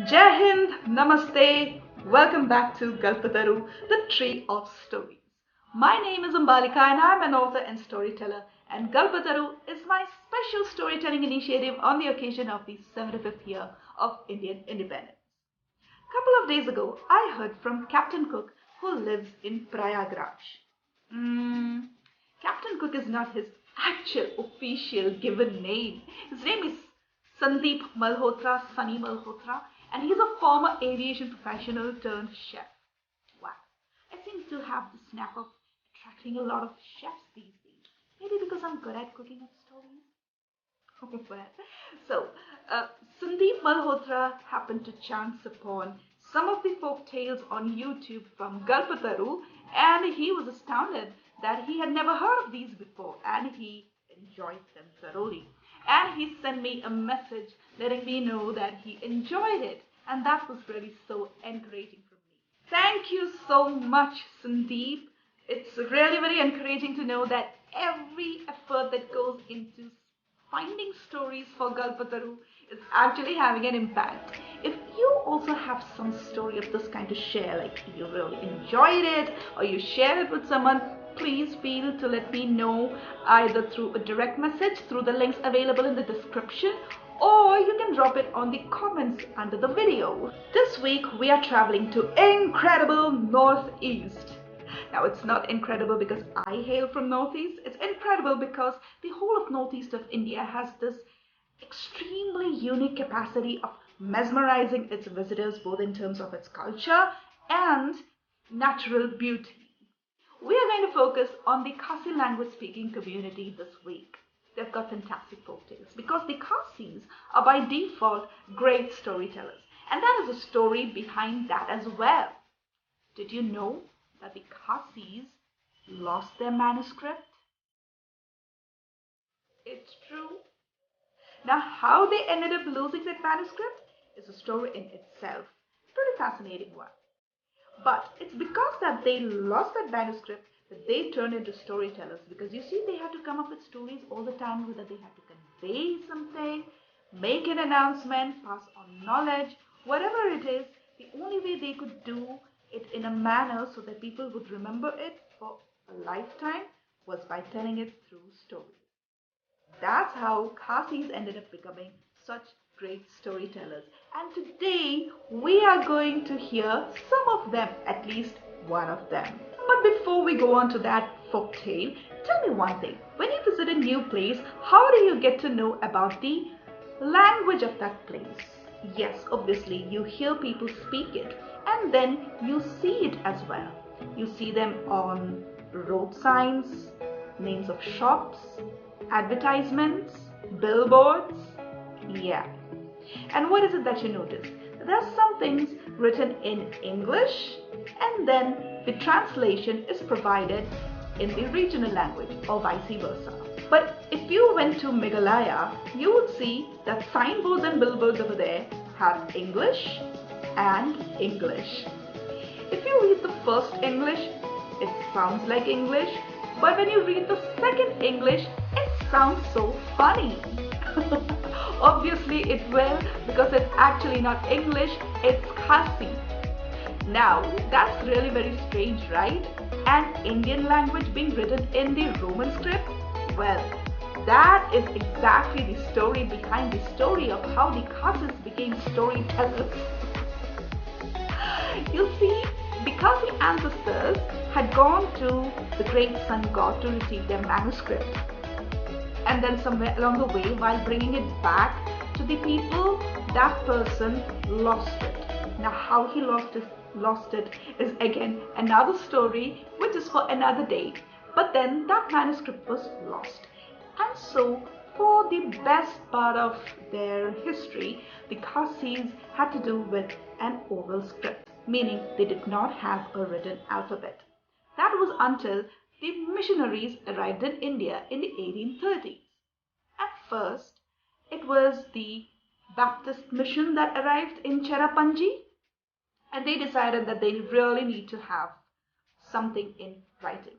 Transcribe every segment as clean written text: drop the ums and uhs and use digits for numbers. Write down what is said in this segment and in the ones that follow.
Jai Hind, Namaste, welcome back to Galp Taru, the Tree of Stories. My name is Ambalika and I'm an author and storyteller, and Galp Taru is my special storytelling initiative on the occasion of the 75th year of Indian independence. A couple of days ago, I heard from Captain Cook, who lives in Prayagraj. Mm, Captain Cook is not his actual official given name. His name is Sandeep Malhotra, Sunny Malhotra, and he's a former aviation professional turned chef. Wow. I seem to have the snap of attracting a lot of chefs these days. Maybe because I'm good at cooking up stories. Well, so, Sandeep Malhotra happened to chance upon some of the folk tales on YouTube from Galp Taru, and he was astounded that he had never heard of these before, and he enjoyed them thoroughly. And he sent me a message letting me know that he enjoyed it, and that was really so encouraging for me. Thank you so much, Sandeep. It's really very encouraging to know that every effort that goes into finding stories for Galpataru is actually having an impact. If you also have some story of this kind to share, like you really enjoyed it or you share it with someone, please feel to let me know either through a direct message through the links available in the description, or you can drop it on the comments under the video. This week we are traveling to incredible Northeast. Now, it's not incredible because I hail from Northeast. It's incredible because the whole of Northeast of India has this extremely unique capacity of mesmerizing its visitors both in terms of its culture and natural beauty. We are going to focus on the Khasi language speaking community this week. They've got fantastic folktales because the Khasis are by default great storytellers, and that is a story behind that as well. Did you know that the Khasis lost their manuscript? It's true. Now, how they ended up losing that manuscript is a story in itself. Pretty fascinating one. But it's because that they lost that manuscript that they turned into storytellers. Because you see, they had to come up with stories all the time, whether they had to convey something, make an announcement, pass on knowledge, whatever it is, the only way they could do it in a manner so that people would remember it for a lifetime was by telling it through stories. That's how Khasis ended up becoming such great storytellers. And today we are going to hear some of them, at least one of them. But before we go on to that folk tale, tell me one thing. When you visit a new place, how do you get to know about the language of that place? Yes, obviously you hear people speak it and then you see it as well. You see them on road signs, names of shops, advertisements, billboards. Yeah. And what is it that you notice? There are some things written in English and then the translation is provided in the regional language or vice versa. But if you went to Meghalaya, you would see that signboards and billboards over there have English and English. If you read the first English, it sounds like English, but when you read the second English, it sounds so funny. Obviously it will, because it's actually not English, it's Khasi. Now, that's really very strange, right? An Indian language being written in the Roman script? Well, that is exactly the story behind the story of how the Khasis became storytellers. You see, the Khasi ancestors had gone to the great sun god to receive their manuscript. And then somewhere along the way, while bringing it back to the people, that person lost it. Now, how he lost it is again another story, which is for another day. But then that manuscript was lost. And so, for the best part of their history, the Khasis had to do with an oral script, meaning they did not have a written alphabet. That was until the missionaries arrived in India in the 1830s. At first, it was the Baptist mission that arrived in Cherrapunji, and they decided that they really need to have something in writing.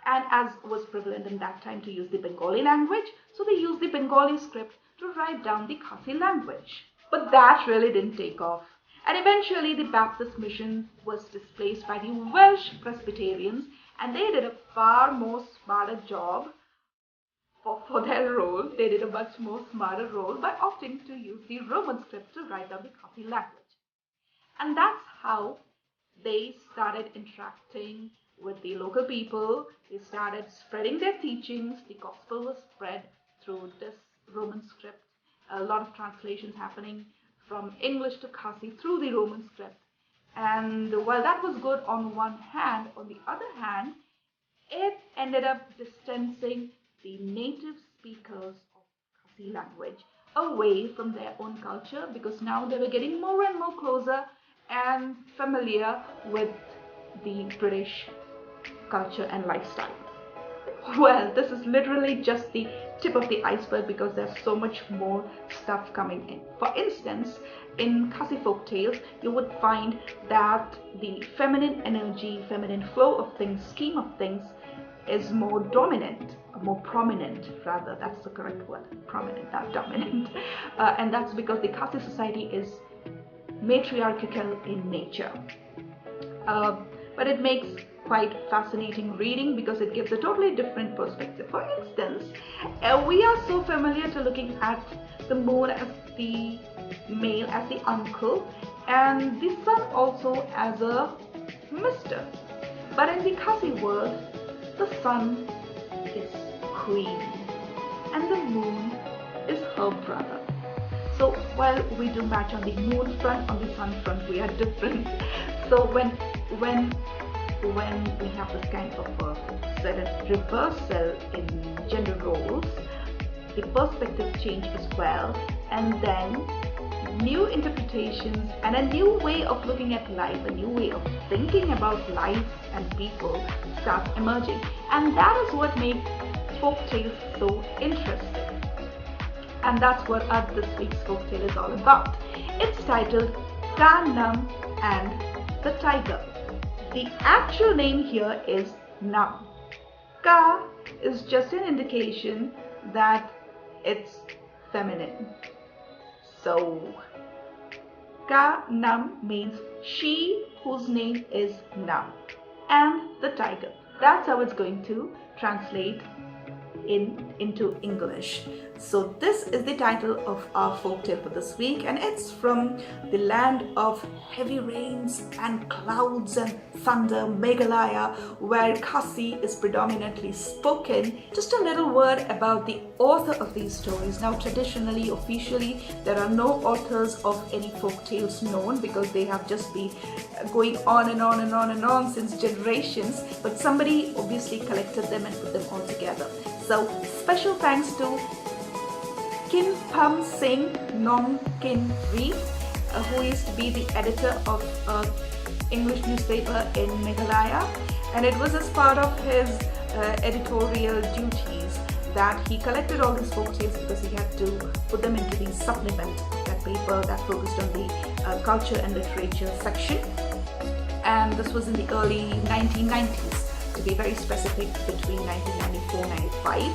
And as was prevalent in that time to use the Bengali language, so they used the Bengali script to write down the Khasi language. But that really didn't take off. And eventually the Baptist mission was displaced by the Welsh Presbyterians, and they did a far more smarter job for their role. They did a much more smarter role by opting to use the Roman script to write down the Khasi language. And that's how they started interacting with the local people. They started spreading their teachings. The gospel was spread through this Roman script. A lot of translations happening from English to Khasi through the Roman script. And while that was good on one hand, on the other hand, it ended up distancing the native speakers of Khasi language away from their own culture, because now they were getting more and more closer and familiar with the British culture and lifestyle. Well, this is literally just the tip of the iceberg, because there's so much more stuff coming in. For instance, in Khasi Folktales, you would find that the feminine energy, feminine flow of things, scheme of things is more dominant, more prominent rather, that's the correct word, prominent, not dominant. And that's because the Khasi society is matriarchal in nature. But it makes quite fascinating reading because it gives a totally different perspective. For instance, we are so familiar to looking at the moon as the male, as the uncle, and the sun also as a mister. But in the Khasi world, the sun is queen and the moon is her brother. So while we do match on the moon front, on the sun front we are different. So when we have this kind of a reversal in gender roles, the perspective change as well, and then new interpretations and a new way of looking at life, a new way of thinking about life and people starts emerging. And that is what makes folktales so interesting. And that's what this week's folktale is all about. It's titled Ka Nam and the Tiger. The actual name here is Nam. Ka is just an indication that it's feminine. So Ka Nam means she whose name is Nam, and the tiger. That's how it's going to translate into English. So this is the title of our folktale for this week, and it's from the land of heavy rains and clouds and thunder, Meghalaya, where Khasi is predominantly spoken. Just a little word about the author of these stories. Now, traditionally, officially, there are no authors of any folktales known, because they have just been going on and on and on and on since generations, but somebody obviously collected them and put them all together. So special thanks to Kynpham Singh Nongkynrih, who used to be the editor of English newspaper in Meghalaya, and it was as part of his editorial duties that he collected all these folktales, because he had to put them into the supplement, that paper that focused on the culture and literature section. And this was in the early 1990s, to be very specific, between 1994-95.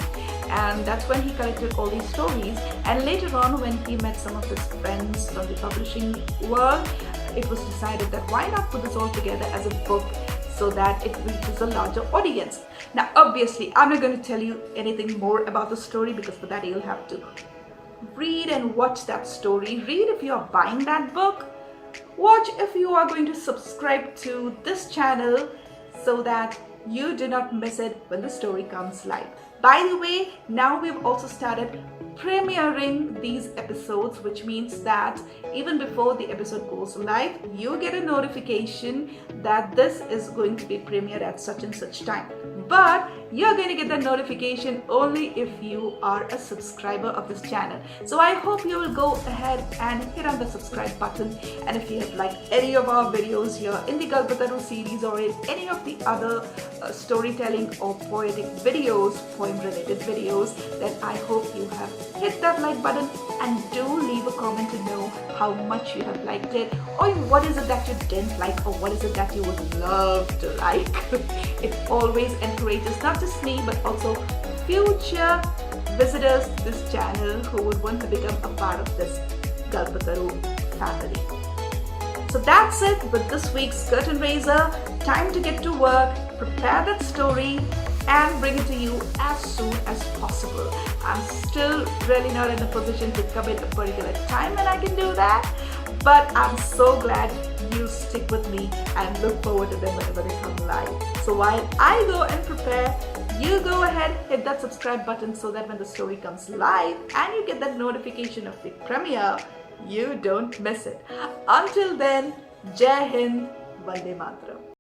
And that's when he collected all these stories. And later on, when he met some of his friends from the publishing world, it was decided that why not put this all together as a book so that it reaches a larger audience. Now, obviously, I'm not going to tell you anything more about the story, because for that you'll have to read and watch that story. Read if you are buying that book. Watch if you are going to subscribe to this channel, so that you do not miss it when the story comes live. By the way, now we've also started premiering these episodes, which means that even before the episode goes live, you get a notification that this is going to be premiered at such and such time. But you're going to get that notification only if you are a subscriber of this channel. So I hope you will go ahead and hit on the subscribe button. And if you have liked any of our videos here in the Galp Taru series, or in any of the other storytelling or poetic videos, poem related videos, then I hope you have hit that like button, and do leave a comment to know how much you have liked it, or what is it that you didn't like, or what is it that you would love to like. It always encourages not just me, but also future visitors to this channel who would want to become a part of this Galp Taru family. So that's it with this week's curtain raiser. Time to get to work, prepare that story and bring it to you as soon as possible. I'm still really not in a position to commit a particular time when I can do that, but I'm so glad you stick with me and look forward to them whenever they come live. So while I go and prepare, you go ahead, hit that subscribe button so that when the story comes live and you get that notification of the premiere, you don't miss it. Until then, Jai Hind, Vande Mataram.